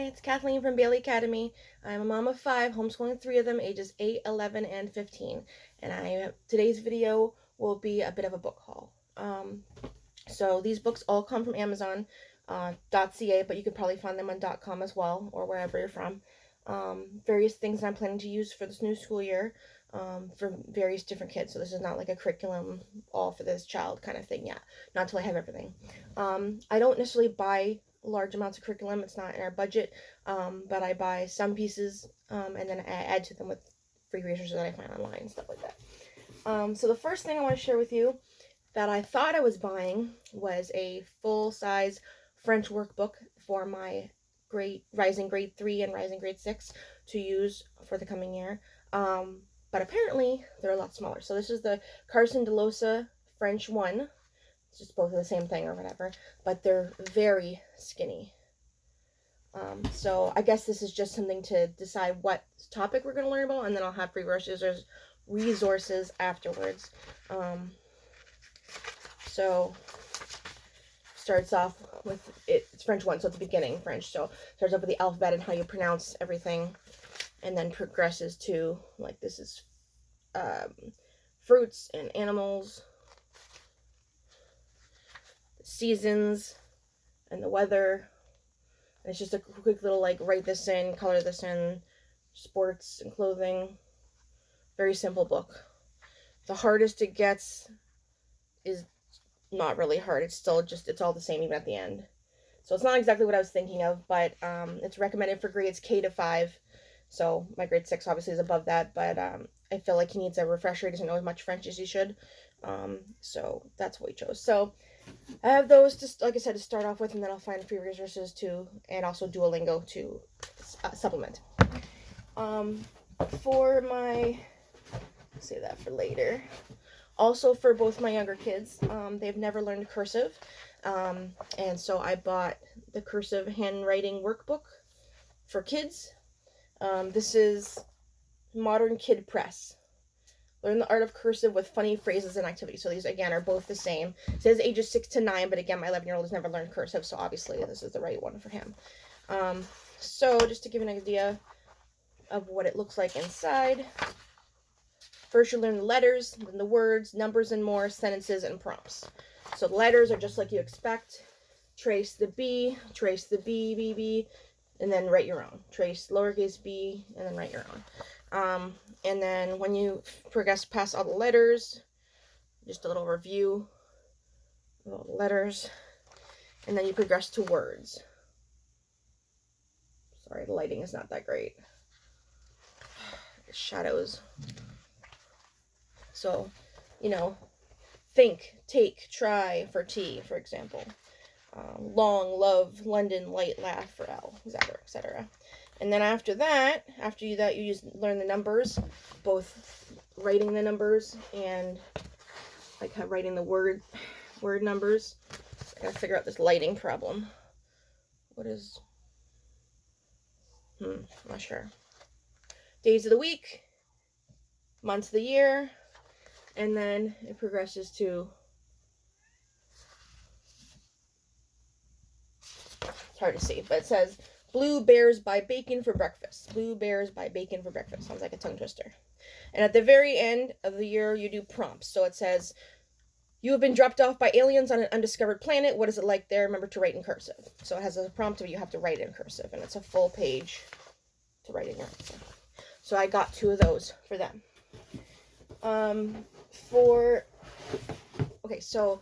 it's Kathleen from Bailey Academy. I'm a mom of 5, homeschooling 3 of them, ages 8, 11, and 15. And today's video will be a bit of a book haul. So these books all come from Amazon, .ca, but you could probably find them on .com as well, or wherever you're from. Various things I'm planning to use for this new school year, for various different kids. So this is not like a curriculum all for this child kind of thing yet. Not until I have everything. I don't necessarily buy large amounts of curriculum. It's not in our budget, but I buy some pieces, and then I add to them with free resources that I find online and stuff like that. So the first thing I want to share with you that I thought I was buying was a full-size French workbook for my Rising Grade 3 and Rising Grade 6 to use for the coming year. But apparently they're a lot smaller. So this is the Carson DeLosa French 1. It's just both the same thing or whatever, but they're very skinny. So I guess this is just something to decide what topic we're going to learn about, and then I'll have free resources afterwards. So starts off with it's French 1, so it's the beginning French. So starts off with the alphabet and how you pronounce everything, and then progresses to like this is fruits and animals, seasons, and the weather. And it's just a quick little like write this in, color this in, sports and clothing. Very simple book. The hardest it gets is not really hard. It's still it's all the same even at the end. So it's not exactly what I was thinking of, but it's recommended for grades K to 5. So my grade 6 obviously is above that, but I feel like he needs a refresher. He doesn't know as much French as he should. So that's what we chose. So I have those, just like I said, to start off with, and then I'll find free resources and also Duolingo to supplement. For my, save that for later. Also for both my younger kids, they've never learned cursive, and so I bought the cursive handwriting workbook for kids. This is Modern Kid Press. Learn the art of cursive with funny phrases and activities. So these, again, are both the same. It says ages 6 to 9, but again, my 11-year-old has never learned cursive, so obviously this is the right one for him. So just to give you an idea of what it looks like inside. First, you learn the letters, then the words, numbers and more, sentences, and prompts. So the letters are just like you expect. Trace the B, B, B, and then write your own. Trace lowercase b, and then write your own. And then when you progress past all the letters, just a little review of all the letters, and then you progress to words. Sorry, the lighting is not that great. The shadows. So, think, take, try for T, for example. Long, love, London, light, laugh for L, etc., etc. And then after you learn the numbers, both writing the numbers and like writing the word numbers. I gotta figure out this lighting problem. What is? I'm not sure. Days of the week, months of the year, and then it progresses to. It's hard to see, but it says Blue Bears buy bacon for breakfast. Blue Bears buy bacon for breakfast. Sounds like a tongue twister. And at the very end of the year, you do prompts. So it says, you have been dropped off by aliens on an undiscovered planet. What is it like there? Remember to write in cursive. So it has a prompt of you have to write in cursive, and it's a full page to write in your answer. So I got 2 of those for them. Okay, so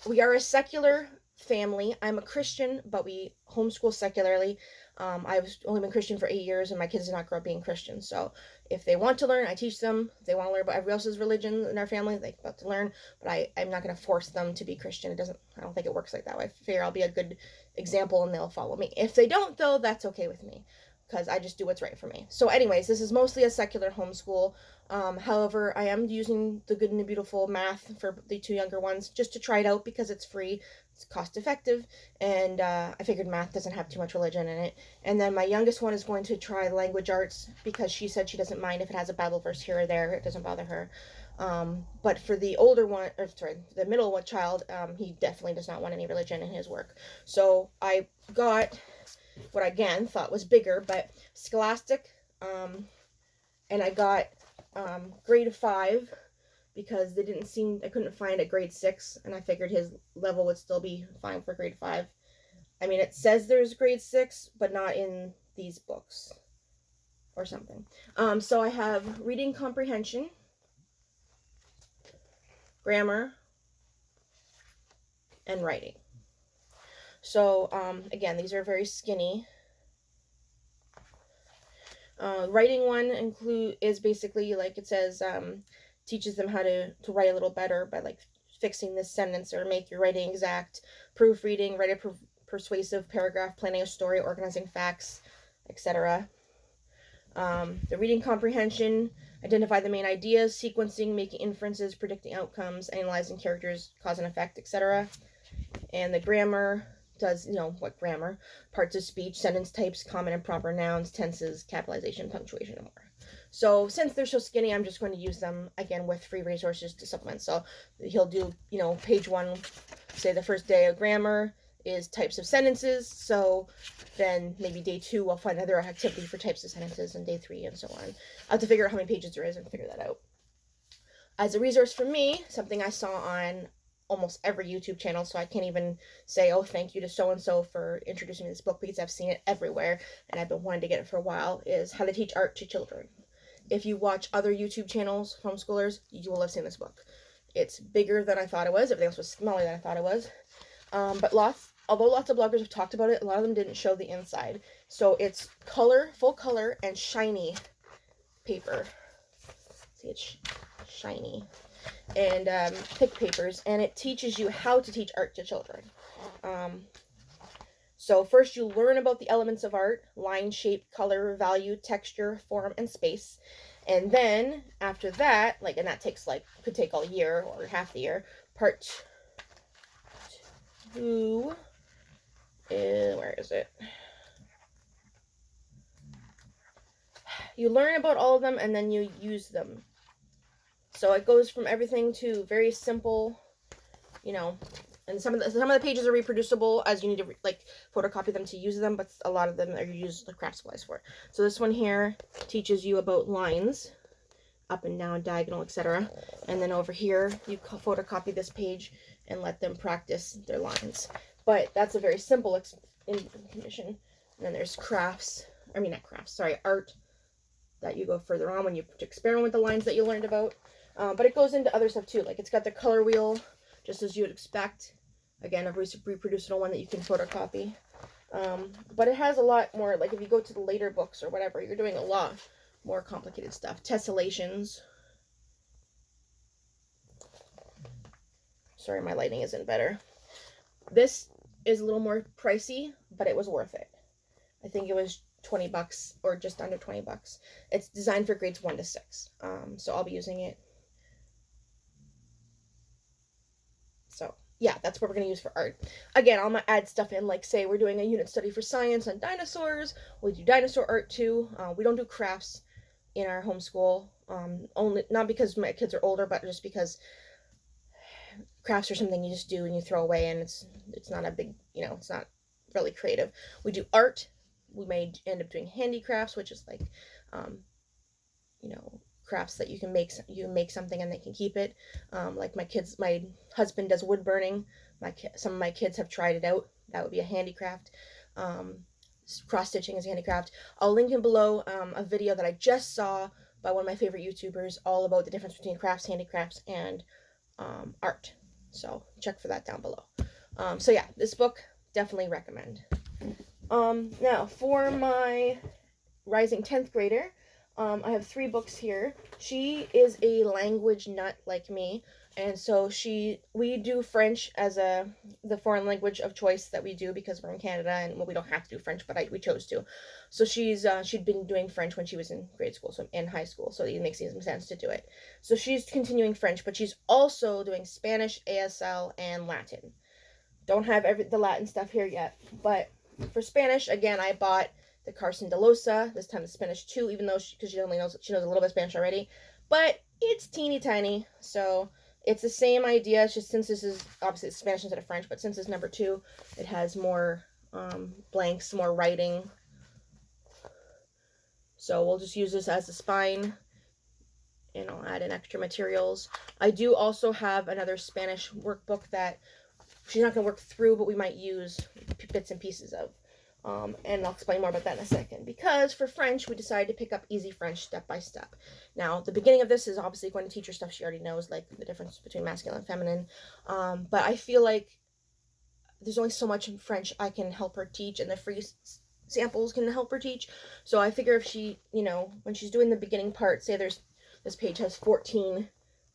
we are a secular family. I'm a Christian, but we homeschool secularly. I've only been Christian for 8 years, and my kids did not grow up being Christian. So if they want to learn, I teach them. If they want to learn about everybody else's religion in our family, they're about to learn. But I'm not going to force them to be Christian. I don't think it works like that way. I figure I'll be a good example, and they'll follow me. If they don't, though, that's okay with me, because I just do what's right for me. So anyways, this is mostly a secular homeschool. However, I am using the Good and the Beautiful math for the 2 younger ones just to try it out because it's free. It's cost effective, and I figured math doesn't have too much religion in it. And then my youngest one is going to try language arts because she said she doesn't mind if it has a Bible verse here or there. It doesn't bother her. But for the the middle one child, he definitely does not want any religion in his work. So I got what I again thought was bigger, but Scholastic, and I got grade 5 because they didn't seem, I couldn't find a grade 6, and I figured his level would still be fine for grade 5. I mean, it says there's grade 6, but not in these books or something. So I have reading comprehension, grammar, and writing. So, again, these are very skinny. Writing one is basically, like it says, teaches them how to write a little better by, like, fixing this sentence or make your writing exact, proofreading, write a persuasive paragraph, planning a story, organizing facts, etc. The reading comprehension, identify the main ideas, sequencing, making inferences, predicting outcomes, analyzing characters, cause and effect, etc. And the grammar does, what grammar, parts of speech, sentence types, common and proper nouns, tenses, capitalization, punctuation, and more. So since they're so skinny, I'm just going to use them, again, with free resources to supplement. So he'll do, page 1, say the first day of grammar is types of sentences. So then maybe day 2, I'll find another activity for types of sentences, and day 3, and so on. I'll have to figure out how many pages there is and figure that out. As a resource for me, something I saw on almost every YouTube channel, so I can't even say, oh, thank you to so-and-so for introducing me to this book, because I've seen it everywhere, and I've been wanting to get it for a while, is How to Teach Art to Children. If you watch other YouTube channels, homeschoolers, you will have seen this book. It's bigger than I thought it was. Everything else was smaller than I thought it was. But although lots of bloggers have talked about it, a lot of them didn't show the inside. So it's full color, and shiny paper. See, it's shiny. And thick papers, and it teaches you how to teach art to children. So first you learn about the elements of art: line, shape, color, value, texture, form, and space. And then after that, and that takes could take all year or half the year. Part 2, where is it? You learn about all of them, and then you use them. So it goes from everything to very simple, and some of the pages are reproducible, as you need to photocopy them to use them, but a lot of them are used the craft supplies for. So this one here teaches you about lines, up and down, diagonal, etc. And then over here you photocopy this page and let them practice their lines. But that's a very simple condition. And then there's art that you go further on when you experiment with the lines that you learned about. But it goes into other stuff too. It's got the color wheel, just as you would expect. Again, a reproducible one that you can photocopy. But it has a lot more, if you go to the later books or whatever, you're doing a lot more complicated stuff. Tessellations. Sorry, my lighting isn't better. This is a little more pricey, but it was worth it. I think it was $20 or just under $20. It's designed for grades 1 to 6. So I'll be using it. So yeah, that's what we're going to use for art. Again, I'm going to add stuff in, say we're doing a unit study for science on dinosaurs. We do dinosaur art too. We don't do crafts in our homeschool. Only, not because my kids are older, but just because crafts are something you just do and you throw away, and it's not a big, it's not really creative. We do art. We may end up doing handicrafts, which is crafts that you can make something and they can keep it. My husband does wood burning. Some of my kids have tried it out. That would be a handicraft. Cross stitching is a handicraft. I'll link in below a video that I just saw by one of my favorite YouTubers, all about the difference between crafts, handicrafts, and art. So check for that down below. So yeah, this book, definitely recommend. Now for my rising 10th grader, I have 3 books here. She is a language nut like me, and so we do French as the foreign language of choice that we do because we're in Canada, and we don't have to do French, but we chose to. So she'd been doing French when she was in grade school, so in high school, so it makes some sense to do it. So she's continuing French, but she's also doing Spanish, ASL, and Latin. Don't have the Latin stuff here yet, but for Spanish, again, I bought the Carson DeLosa, this time the Spanish 2, even though she knows a little bit of Spanish already, but it's teeny tiny, so it's the same idea. It's just, since this is obviously Spanish instead of French, but since it's number 2, it has more blanks, some more writing. So we'll just use this as a spine, and I'll add in extra materials. I do also have another Spanish workbook that she's not going to work through, but we might use bits and pieces of. And I'll explain more about that in a second. Because for French, we decided to pick up Easy French step by step. Now, the beginning of this is obviously going to teach her stuff she already knows, like the difference between masculine and feminine. But I feel like there's only so much in French I can help her teach, and the free samples can help her teach. So I figure if she, you know, when she's doing the beginning part, say this page has 14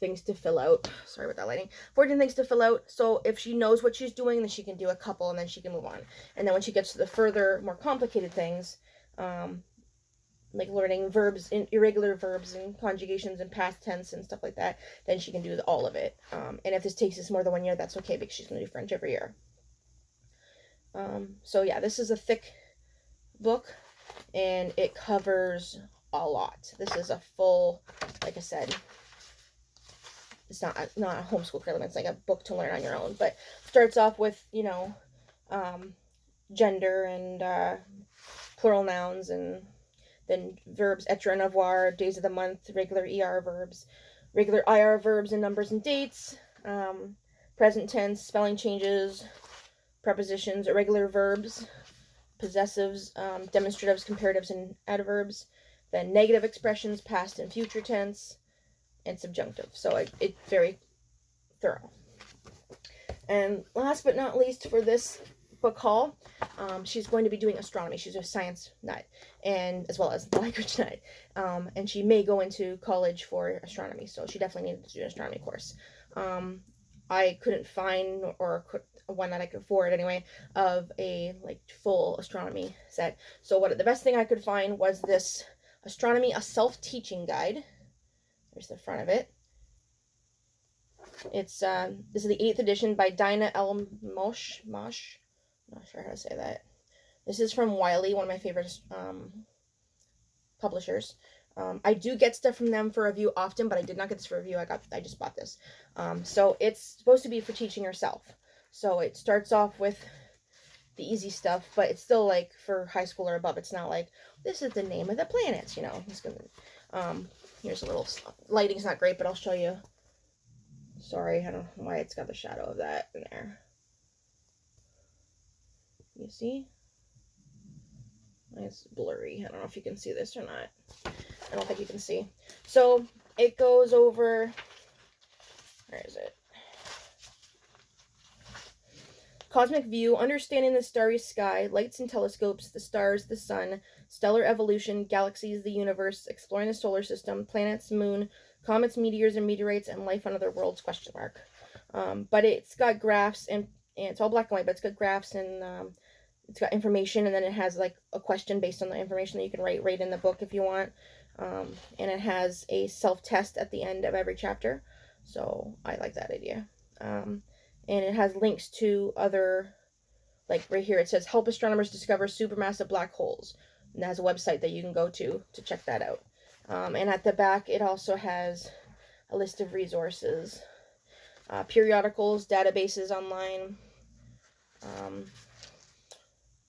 things to fill out. Sorry about that lighting. 14 things to fill out. So if she knows what she's doing, then she can do a couple and then she can move on. And then when she gets to the further, more complicated things, like learning verbs, irregular verbs and conjugations and past tense and stuff like that, then she can do all of it. And if this takes us more than 1 year, that's okay because she's going to do French every year. So yeah, this is a thick book and it covers a lot. This is a full, like I said, it's not a homeschool curriculum. It's like a book to learn on your own. But starts off with, you know, gender and plural nouns, and then verbs, être, and avoir, days of the month, regular ER verbs, regular IR verbs, and numbers and dates, present tense, spelling changes, prepositions, irregular verbs, possessives, demonstratives, comparatives, and adverbs, then negative expressions, past and future tense, and subjunctive. So it's very thorough. And last but not least for this book haul, she's going to be doing astronomy. She's a science nut, and as well as the language nut. And she may go into college for astronomy, so she definitely needed to do an astronomy course. I couldn't find one that I could afford anyway of a like full astronomy set. So the best thing I could find was this Astronomy, a Self-Teaching Guide. There's the front of it. It's this is the 8th edition by Dinah L. Mosh. I'm not sure how to say that. This is from Wiley, one of my favorite publishers. I do get stuff from them for review often, but I did not get this for review. I just bought this. So it's supposed to be for teaching yourself. So it starts off with the easy stuff, but it's still like for high school or above. It's not like this is the name of the planets, you know. It's gonna here's a little lighting's not great, but I'll show you. Sorry, I don't know why it's got the shadow of that in there. You see? It's blurry. I don't know if you can see this or not. I don't think you can see. So it goes over, where is it? Cosmic view, understanding the starry sky, lights and telescopes, the stars, the sun, stellar evolution, galaxies, the universe, exploring the solar system, planets, moon, comets, meteors, and meteorites, and life on other worlds, question mark. But it's got graphs, and it's all black and white, but it's got graphs, and it's got information, and then it has like a question based on the information that you can write in the book if you want. And it has a self-test at the end of every chapter. So I like that idea. And it has links to other, like right here, it says, help astronomers discover supermassive black holes. And it has a website that you can go to check that out. And at the back, it also has a list of resources, periodicals, databases online,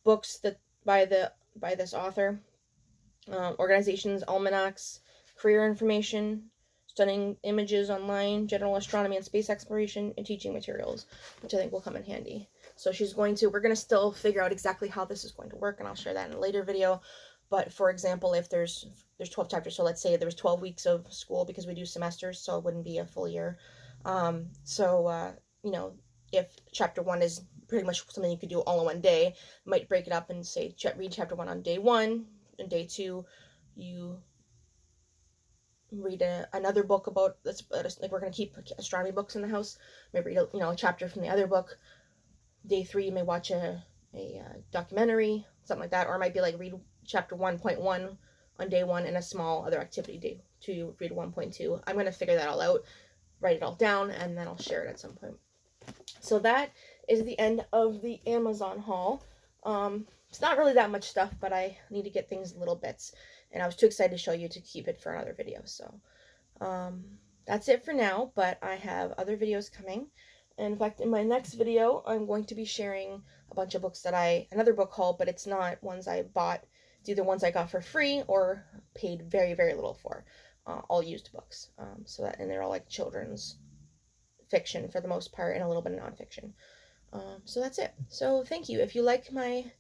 books that by this author, organizations, almanacs, career information, stunning images online, general astronomy and space exploration, and teaching materials, which I think will come in handy. So we're going to still figure out exactly how this is going to work, and I'll share that in a later video. But for example, if there's 12 chapters, so let's say there was 12 weeks of school because we do semesters, so it wouldn't be a full year. You know, if chapter 1 is pretty much something you could do all in one day, you might break it up and say, read chapter 1 on day 1, and day 2, you read another book about this, like we're going to keep astronomy books in the house. Maybe read a chapter from the other book. Day 3 you may watch a documentary, something like that, or it might be like read chapter 1.1 on day 1 and a small other activity day 2, read 1.2. I'm going to figure that all out, write it all down, and then I'll share it at some point. So that is the end of the Amazon haul. It's not really that much stuff, but I need to get things in little bits. And I was too excited to show you to keep it for another video. So that's it for now, but I have other videos coming. And in fact, in my next video, I'm going to be sharing a bunch of books that another book haul, but it's not ones I bought. It's either ones I got for free or paid very, very little for. All used books. And they're all like children's fiction for the most part, and a little bit of nonfiction. So that's it. So thank you. If you like my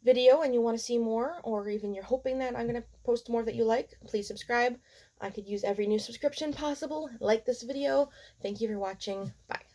video and you want to see more, or even you're hoping that I'm going to post more that you like, please subscribe. I could use every new subscription possible. Like this video. Thank you for watching. Bye.